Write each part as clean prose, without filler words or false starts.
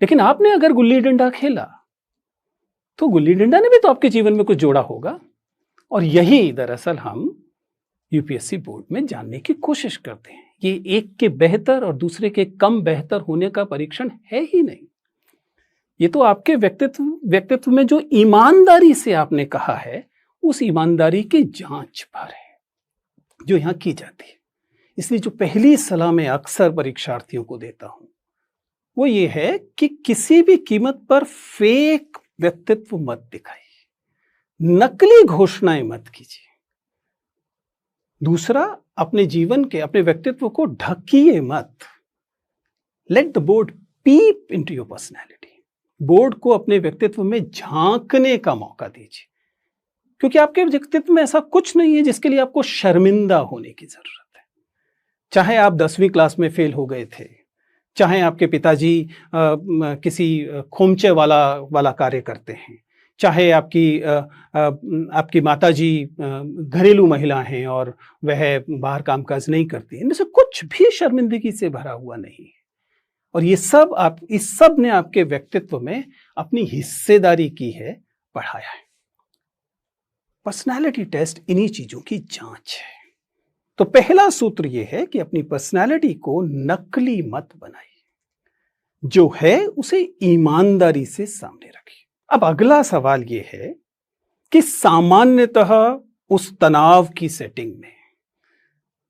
लेकिन आपने अगर गुल्ली डंडा खेला तो गुल्ली डंडा ने भी तो आपके जीवन में कुछ जोड़ा होगा। और यही दरअसल हम यूपीएससी बोर्ड में जानने की कोशिश करते हैं। ये एक के बेहतर और दूसरे के कम बेहतर होने का परीक्षण है ही नहीं। ये तो आपके व्यक्तित्व में जो ईमानदारी से आपने कहा है, उस ईमानदारी की जांच पर है जो यहां की जाती है। इसलिए जो पहली सलाह मैं अक्सर परीक्षार्थियों को देता हूं वो ये है कि किसी भी कीमत पर फेक व्यक्तित्व मत दिखाइए, नकली घोषणाएं मत कीजिए। दूसरा, अपने जीवन के, अपने व्यक्तित्व को ढकिए मत। Let the board peep into your personality. Board को अपने व्यक्तित्व में झांकने का मौका दीजिए, क्योंकि आपके व्यक्तित्व में ऐसा कुछ नहीं है जिसके लिए आपको शर्मिंदा होने की जरूरत है। चाहे आप 10वीं क्लास में फेल हो गए थे, चाहे आपके पिताजी किसी खोमचे वाला कार्य करते हैं, चाहे आपकी माताजी घरेलू महिला हैं और वह बाहर कामकाज नहीं करती, इनमें से कुछ भी शर्मिंदगी से भरा हुआ नहीं है। और इस सब ने आपके व्यक्तित्व में अपनी हिस्सेदारी की है, बढ़ाया है। पर्सनालिटी टेस्ट इन्हीं चीजों की जांच है। तो पहला सूत्र यह है कि अपनी पर्सनालिटी को नकली मत बनाइए, जो है उसे ईमानदारी से सामने रखिए। अब अगला सवाल यह है कि सामान्यतः उस तनाव की सेटिंग में,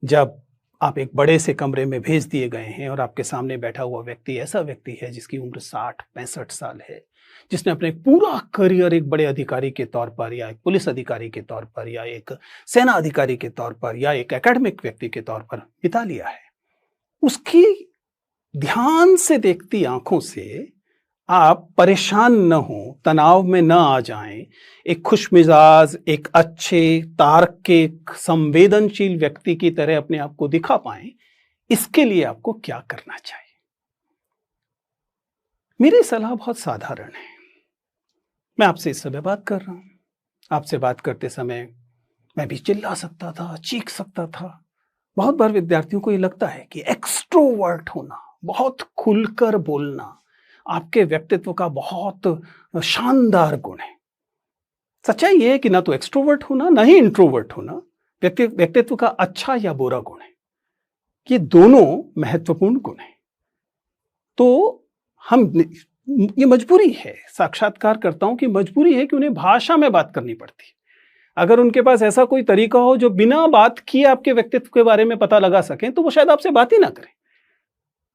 जब आप एक बड़े से कमरे में भेज दिए गए हैं और आपके सामने बैठा हुआ व्यक्ति ऐसा व्यक्ति है जिसकी उम्र 60-65 साल है, जिसने अपने पूरा करियर एक बड़े अधिकारी के तौर पर या एक पुलिस अधिकारी के तौर पर या एक सेना अधिकारी के तौर पर या एक एकेडमिक व्यक्ति के तौर पर बिता लिया है, उसकी ध्यान से देखती आंखों से आप परेशान न हो, तनाव में न आ जाएं, एक खुशमिजाज, एक अच्छे, तार्किक, संवेदनशील व्यक्ति की तरह अपने आप को दिखा पाएं, इसके लिए आपको क्या करना चाहिए? मेरी सलाह बहुत साधारण है। मैं आपसे इस समय बात कर रहा हूं। आपसे बात करते समय मैं भी चिल्ला सकता था, चीख सकता था। बहुत बार विद्यार्थियों को ये लगता है कि एक्सट्रोवर्ट होना, बहुत खुलकर बोलना, आपके व्यक्तित्व का बहुत शानदार गुण है। सच्चाई ये है कि ना तो एक्सट्रोवर्ट होना, ना ही इंट्रोवर्ट होना व्यक्तित्व का अच्छा या बुरा गुण है। ये दोनों महत्वपूर्ण गुण हैं। तो ये मजबूरी है, साक्षात्कारकर्ताओं की मजबूरी है कि उन्हें भाषा में बात करनी पड़ती है। अगर उनके पास ऐसा कोई तरीका हो जो बिना बात किए आपके व्यक्तित्व के बारे में पता लगा सकें, तो वो शायद आपसे बात ही ना करें।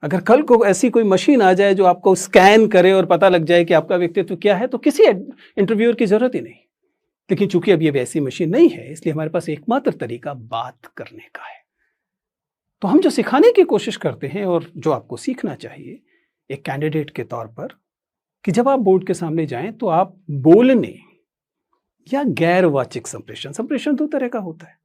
अगर कल को ऐसी कोई मशीन आ जाए जो आपको स्कैन करे और पता लग जाए कि आपका व्यक्तित्व क्या है, तो किसी इंटरव्यूअर की जरूरत ही नहीं। लेकिन चूंकि अब ये वैसी मशीन नहीं है, इसलिए हमारे पास एकमात्र तरीका बात करने का है। तो हम जो सिखाने की कोशिश करते हैं और जो आपको सीखना चाहिए एक कैंडिडेट के तौर पर, कि जब आप बोर्ड के सामने जाएं तो आप बोलने या गैर वाचिक संप्रेषण 2 तरह का होता है।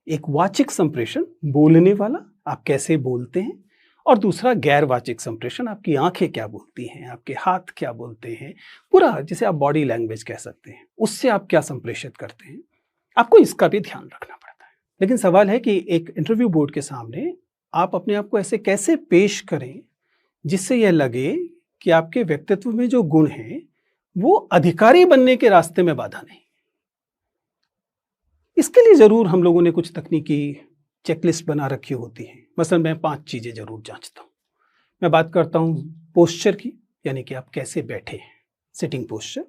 एक वाचिक संप्रेषण, बोलने वाला, आप कैसे बोलते हैं, और दूसरा गैर वाचिक संप्रेषण, आपकी आंखें क्या बोलती हैं, आपके हाथ क्या बोलते हैं, पूरा जिसे आप बॉडी लैंग्वेज कह सकते हैं, उससे आप क्या संप्रेषित करते हैं। आपको इसका भी ध्यान रखना पड़ता है। लेकिन सवाल है कि एक इंटरव्यू बोर्ड के सामने आप अपने आप को ऐसे कैसे पेश करें जिससे यह लगे कि आपके व्यक्तित्व में जो गुण हैं वो अधिकारी बनने के रास्ते में बाधा नहीं। इसके लिए जरूर हम लोगों ने कुछ तकनीकी चेकलिस्ट बना रखी होती है। मसलन मैं 5 चीजें जरूर जांचता हूं। मैं बात करता हूं पोस्चर की, यानी कि आप कैसे बैठे हैं, सिटिंग पोस्चर।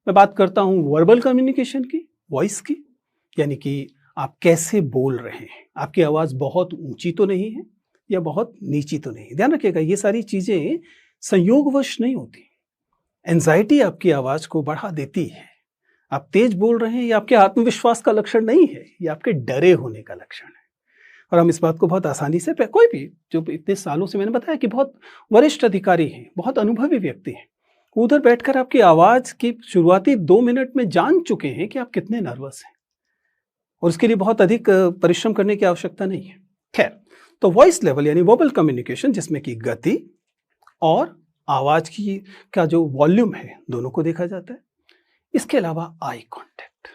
मैं बात करता हूं वर्बल कम्युनिकेशन की, वॉइस की, यानी कि आप कैसे बोल रहे हैं, आपकी आवाज बहुत ऊंची तो नहीं है या बहुत नीची तो नहीं। ध्यान रखिएगा, ये सारी चीजें संयोगवश नहीं होती। एंजाइटी आपकी आवाज को बढ़ा देती है। आप तेज बोल रहे हैं, ये आपके आत्मविश्वास का लक्षण नहीं है, ये आपके डरे होने का लक्षण है। और हम इस बात को बहुत आसानी से, कोई भी जो इतने सालों से, मैंने बताया कि बहुत वरिष्ठ अधिकारी हैं, बहुत अनुभवी व्यक्ति हैं, उधर बैठकर आपकी आवाज की शुरुआती 2 मिनट में जान चुके हैं कि आप कितने नर्वस हैं, और उसके लिए बहुत अधिक परिश्रम करने की आवश्यकता नहीं है। खैर, तो वॉइस लेवल यानी वर्बल कम्युनिकेशन, जिसमें कि गति और आवाज की का जो वॉल्यूम है, दोनों को देखा जाता है। इसके अलावा आई कांटेक्ट,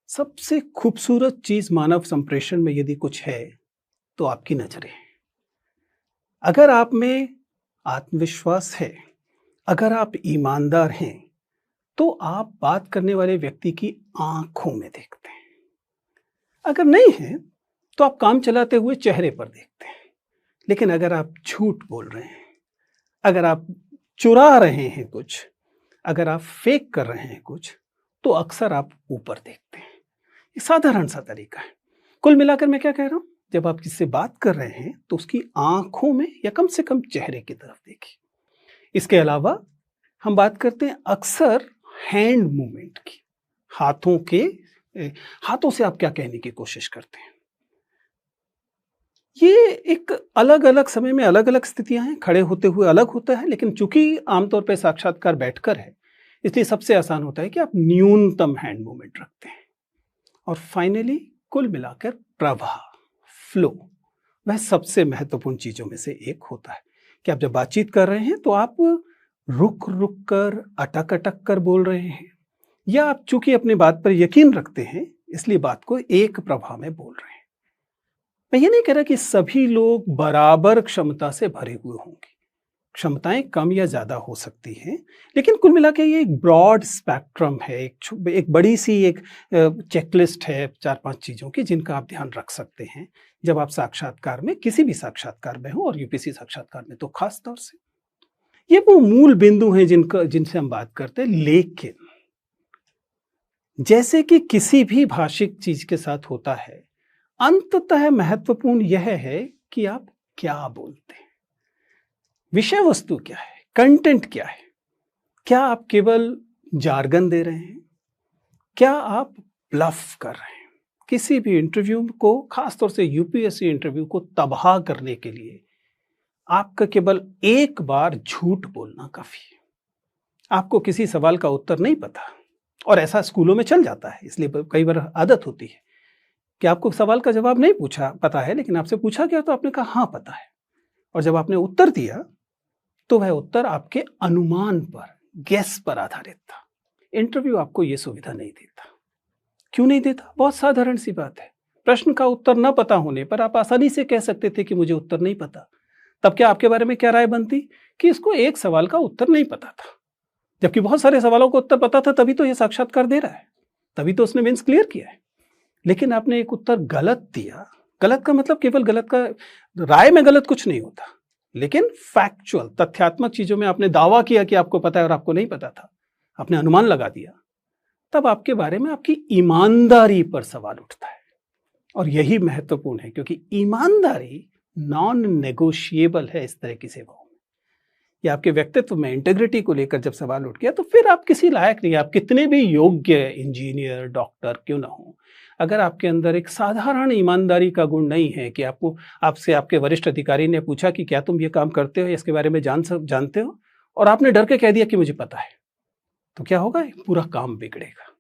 सबसे खूबसूरत चीज मानव संप्रेषण में यदि कुछ है तो आपकी नजरें। अगर आप में आत्मविश्वास है, अगर आप ईमानदार हैं तो आप बात करने वाले व्यक्ति की आंखों में देखते हैं। अगर नहीं है तो आप काम चलाते हुए चेहरे पर देखते हैं। लेकिन अगर आप झूठ बोल रहे हैं, अगर आप चुरा रहे हैं कुछ, अगर आप फेक कर रहे हैं कुछ, तो अक्सर आप ऊपर देखते हैं। ये साधारण सा तरीका है। कुल मिलाकर मैं क्या कह रहा हूं, जब आप किससे बात कर रहे हैं तो उसकी आंखों में या कम से कम चेहरे की तरफ देखिए। इसके अलावा हम बात करते हैं अक्सर हैंड मूवमेंट की। हाथों से आप क्या कहने की कोशिश करते हैं। ये एक अलग अलग समय में अलग अलग स्थितियां हैं। खड़े होते हुए अलग होता है, लेकिन चूंकि आमतौर पर साक्षात्कार बैठकर है, इसलिए सबसे आसान होता है कि आप न्यूनतम हैंड मूवमेंट रखते हैं। और फाइनली कुल मिलाकर प्रवाह, फ्लो, वह सबसे महत्वपूर्ण चीजों में से एक होता है कि आप जब बातचीत कर रहे हैं तो आप रुक रुक कर, अटक अटक कर बोल रहे हैं, या आप चूंकि अपनी बात पर यकीन रखते हैं इसलिए बात को एक प्रवाह में बोल रहे हैं। मैं ये नहीं कह रहा कि सभी लोग बराबर क्षमता से भरे हुए होंगे। क्षमताएं कम या ज्यादा हो सकती हैं, लेकिन कुल मिला के ये एक ब्रॉड स्पेक्ट्रम है, एक बड़ी सी एक चेकलिस्ट है 4-5 चीजों की जिनका आप ध्यान रख सकते हैं जब आप साक्षात्कार में, किसी भी साक्षात्कार में हो, और यूपीएससी साक्षात्कार में तो खास तौर से। ये वो मूल बिंदु हैं जिनसे हम बात करते हैं। लेकिन जैसे कि किसी भी भाषिक चीज के साथ होता है, अंततः महत्वपूर्ण यह है कि आप क्या बोलते हैं, विषय वस्तु क्या है, कंटेंट क्या है। क्या आप केवल जार्गन दे रहे हैं, क्या आप ब्लफ कर रहे हैं। किसी भी इंटरव्यू को, खासतौर से यूपीएससी इंटरव्यू को तबाह करने के लिए आपका केवल एक बार झूठ बोलना काफी है। आपको किसी सवाल का उत्तर नहीं पता, और ऐसा स्कूलों में चल जाता है, इसलिए कई बार आदत होती है कि आपको सवाल का जवाब नहीं पता है, लेकिन आपसे पूछा गया तो आपने कहा हाँ पता है, और जब आपने उत्तर दिया तो वह उत्तर आपके अनुमान पर, गेस पर आधारित था। इंटरव्यू आपको यह सुविधा नहीं देता। क्यों नहीं देता? बहुत साधारण सी बात है। प्रश्न का उत्तर न पता होने पर आप आसानी से कह सकते थे कि मुझे उत्तर नहीं पता। तब क्या आपके बारे में क्या राय बनती कि इसको एक सवाल का उत्तर नहीं पता था, जबकि बहुत सारे सवालों का उत्तर पता था, तभी तो यह साक्षात्कार दे रहा है, तभी तो उसने मेंस क्लियर किया है। लेकिन आपने एक उत्तर गलत दिया। गलत का मतलब केवल गलत का, राय में गलत कुछ नहीं होता, लेकिन फैक्चुअल, तथ्यात्मक चीजों में आपने दावा किया कि आपको पता है और आपको नहीं पता था, आपने अनुमान लगा दिया। तब आपके बारे में, आपकी ईमानदारी पर सवाल उठता है। और यही महत्वपूर्ण है, क्योंकि ईमानदारी नॉन नेगोशिएबल है इस तरह की सेवाओं में। या आपके व्यक्तित्व में, इंटेग्रिटी को लेकर जब सवाल उठ गया तो फिर आप किसी लायक नहीं। आप कितने भी योग्य इंजीनियर, डॉक्टर क्यों ना हो, अगर आपके अंदर एक साधारण ईमानदारी का गुण नहीं है कि आपसे आपके वरिष्ठ अधिकारी ने पूछा कि क्या तुम ये काम करते हो, इसके बारे में जानते हो, और आपने डर के कह दिया कि मुझे पता है, तो क्या होगा? पूरा काम बिगड़ेगा।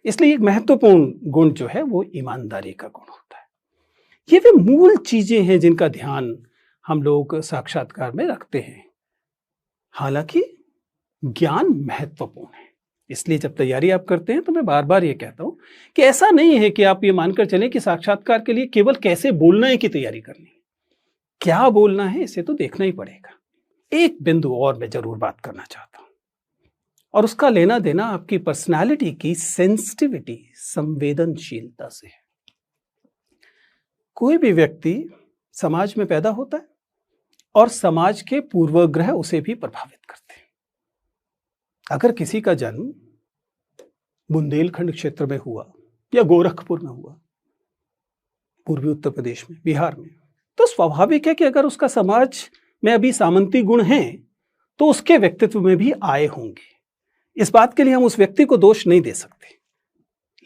इसलिए एक महत्वपूर्ण गुण जो है वो ईमानदारी का गुण होता है। ये वे मूल चीजें हैं जिनका ध्यान हम लोग साक्षात्कार में रखते हैं। हालांकि ज्ञान महत्वपूर्ण है, इसलिए जब तैयारी आप करते हैं तो मैं बार बार ये कहता हूं कि ऐसा नहीं है कि आप ये मानकर चलें कि साक्षात्कार के लिए केवल कैसे बोलना है की तैयारी करनी है। क्या बोलना है इसे तो देखना ही पड़ेगा। एक बिंदु और मैं जरूर बात करना चाहता हूं, और उसका लेना देना आपकी पर्सनालिटी की सेंसिटिविटी, संवेदनशीलता से है। कोई भी व्यक्ति समाज में पैदा होता है और समाज के पूर्वाग्रह उसे भी प्रभावित करते हैं। अगर किसी का जन्म बुंदेलखंड क्षेत्र में हुआ या गोरखपुर में हुआ, पूर्वी उत्तर प्रदेश में, बिहार में, तो स्वाभाविक है कि अगर उसका समाज में अभी सामंती गुण हैं तो उसके व्यक्तित्व में भी आए होंगे। इस बात के लिए हम उस व्यक्ति को दोष नहीं दे सकते।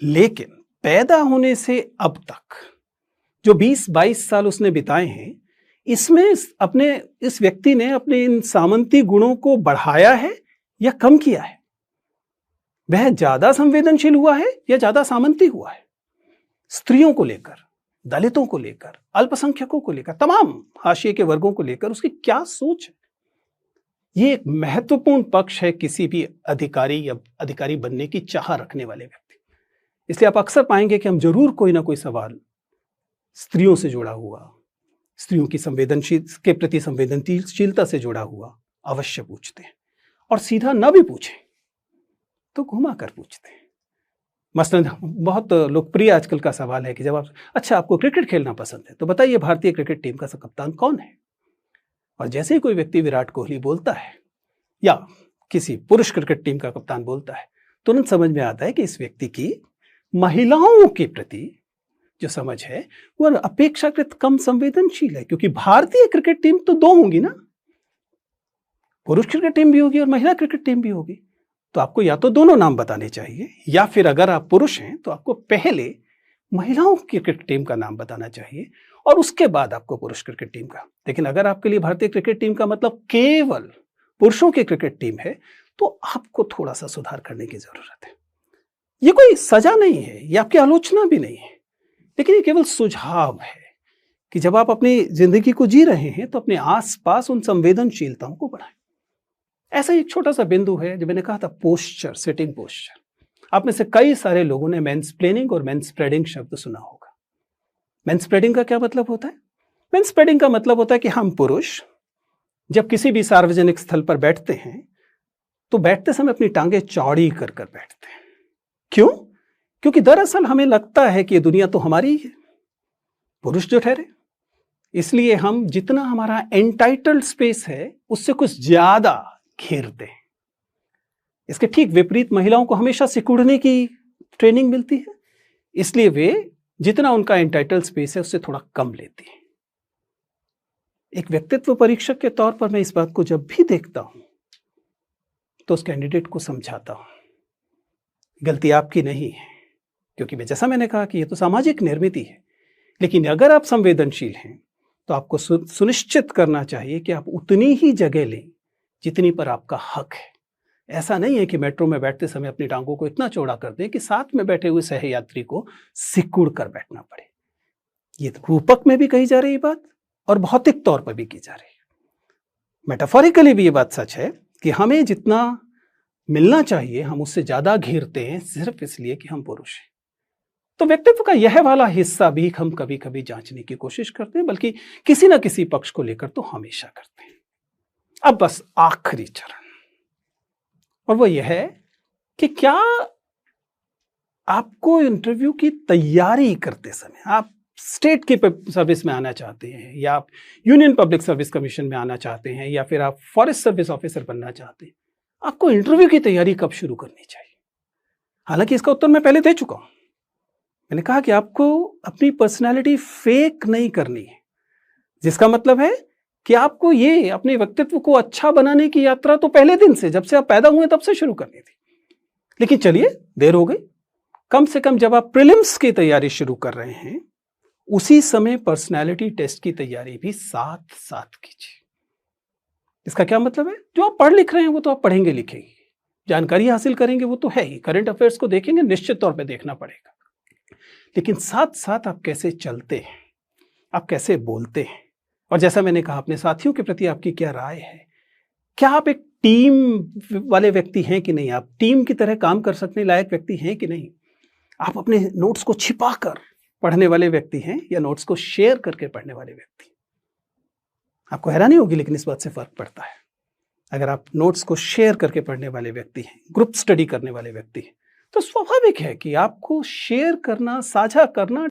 लेकिन पैदा होने से अब तक जो 20-22 साल उसने बिताए हैं, इसमें इस व्यक्ति ने अपने इन सामंती गुणों को बढ़ाया है या कम किया है? वह ज्यादा संवेदनशील हुआ है या ज्यादा सामंती हुआ है? स्त्रियों को लेकर, दलितों को लेकर, अल्पसंख्यकों को लेकर, तमाम हाशिए के वर्गों को लेकर उसकी क्या सोच है? ये एक महत्वपूर्ण पक्ष है किसी भी अधिकारी या अधिकारी बनने की चाह रखने वाले व्यक्ति। इसलिए आप अक्सर पाएंगे कि हम जरूर कोई ना कोई सवाल स्त्रियों से जुड़ा हुआ, स्त्रियों की के प्रति संवेदनशीलता से जुड़ा हुआ अवश्य पूछते हैं। और सीधा न भी पूछें तो घुमा कर पूछते हैं। मसलन बहुत लोकप्रिय आजकल का सवाल है कि जब आप अच्छा आपको क्रिकेट खेलना पसंद है तो बताइए भारतीय क्रिकेट टीम का कप्तान कौन है? और जैसे ही कोई व्यक्ति विराट कोहली बोलता है या किसी पुरुष क्रिकेट टीम का कप्तान बोलता है, तुरंत समझ में आता है कि इस व्यक्ति की महिलाओं के प्रति जो समझ है वह अपेक्षाकृत कम संवेदनशील है, क्योंकि भारतीय क्रिकेट टीम तो दो होंगी ना, पुरुष क्रिकेट टीम भी होगी और महिला क्रिकेट टीम भी होगी। तो आपको या तो दोनों नाम बताने चाहिए, या फिर अगर आप पुरुष हैं तो आपको पहले महिलाओं की क्रिकेट टीम का नाम बताना चाहिए और उसके बाद आपको पुरुष क्रिकेट टीम का। लेकिन अगर आपके लिए भारतीय क्रिकेट टीम का मतलब केवल पुरुषों की क्रिकेट टीम है तो आपको थोड़ा सा सुधार करने की जरूरत है। ये कोई सजा नहीं है, ये आपकी आलोचना भी नहीं है, लेकिन ये केवल सुझाव है कि जब आप अपनी जिंदगी को जी रहे हैं तो अपने आसपास उन संवेदनशीलताओं को बढ़ाएं। ऐसा एक छोटा सा बिंदु है जो मैंने कहा था, पोस्चर, सिटिंग पोस्चर। आप में से कई सारे लोगों ने मैनस्प्लेनिंग और मैनस्प्रेडिंग शब्द सुना होगा। मैनस्प्रेडिंग का क्या मतलब होता है? मैनस्प्रेडिंग का मतलब होता है कि हम पुरुष जब किसी भी सार्वजनिक स्थल पर बैठते हैं तो बैठते समय अपनी टांगे चौड़ी कर कर बैठते हैं। क्यों? क्योंकि दरअसल हमें लगता है कि ये दुनिया तो हमारी ही है, पुरुष जो ठहरे। इसलिए हम जितना हमारा एंटाइटल्ड स्पेस है उससे कुछ ज्यादा घेरते हैं। इसके ठीक विपरीत महिलाओं को हमेशा सिकुड़ने की ट्रेनिंग मिलती है, इसलिए वे जितना उनका एंटाइटल्ड स्पेस है उससे थोड़ा कम लेती है। एक व्यक्तित्व परीक्षक के तौर पर मैं इस बात को जब भी देखता हूं तो उस कैंडिडेट को समझाता हूं, गलती आपकी नहीं है, क्योंकि जैसा मैंने कहा कि यह तो सामाजिक निर्मिति है। लेकिन अगर आप संवेदनशील हैं तो आपको सुनिश्चित करना चाहिए कि आप उतनी ही जगह लें जितनी पर आपका हक है। ऐसा नहीं है कि मेट्रो में बैठते समय अपनी टांगों को इतना चौड़ा कर दें कि साथ में बैठे हुए सहयात्री को सिकुड़ कर बैठना पड़े। ये रूपक में भी कही जा रही बात और भौतिक तौर पर भी की जा रही है। मेटाफोरिकली भी ये बात सच है कि हमें जितना मिलना चाहिए हम उससे ज्यादा घेरते हैं सिर्फ इसलिए कि हम पुरुष हैं। तो व्यक्तित्व का यह वाला हिस्सा भी हम कभी कभी जांचने की कोशिश करते हैं, बल्कि किसी ना किसी पक्ष को लेकर तो हमेशा करते हैं। अब बस आखिरी चरण, और वो यह है कि क्या आपको इंटरव्यू की तैयारी करते समय, आप स्टेट की सर्विस में आना चाहते हैं या आप यूनियन पब्लिक सर्विस कमीशन में आना चाहते हैं या फिर आप फॉरेस्ट सर्विस ऑफिसर बनना चाहते हैं, आपको इंटरव्यू की तैयारी कब शुरू करनी चाहिए? हालांकि इसका उत्तर मैं पहले दे चुका हूं। मैंने कहा कि आपको अपनी पर्सनैलिटी फेक नहीं करनी है, जिसका मतलब है कि आपको ये अपने व्यक्तित्व को अच्छा बनाने की यात्रा तो पहले दिन से, जब से आप पैदा हुए तब से शुरू करनी थी। लेकिन चलिए, देर हो गई। कम से कम जब आप प्रीलिम्स की तैयारी शुरू कर रहे हैं उसी समय पर्सनैलिटी टेस्ट की तैयारी भी साथ साथ कीजिए। इसका क्या मतलब है? जो आप पढ़ लिख रहे हैं वो तो आप पढ़ेंगे लिखेंगे, जानकारी हासिल करेंगे वो तो है ही, करंट अफेयर्स को देखेंगे, निश्चित तौर पर देखना पड़ेगा। लेकिन साथ साथ आप कैसे चलते हैं, आप कैसे बोलते हैं, और जैसा मैंने कहा अपने साथियों के प्रति आपकी क्या राय है, क्या आप एक टीम वाले व्यक्ति हैं कि नहीं, आप टीम की तरह काम कर सकने लायक व्यक्ति हैं कि नहीं, आप अपने नोट्स को छिपाकर पढ़ने वाले व्यक्ति हैं या नोट्स को शेयर करके पढ़ने वाले व्यक्ति। आपको हैरानी होगी लेकिन इस बात से फर्क पड़ता है। अगर आप नोट्स को शेयर करके पढ़ने वाले व्यक्ति हैं, ग्रुप स्टडी करने वाले व्यक्ति हैं, तो स्वाभाविक है कि आपको शेयर करना, साझा करना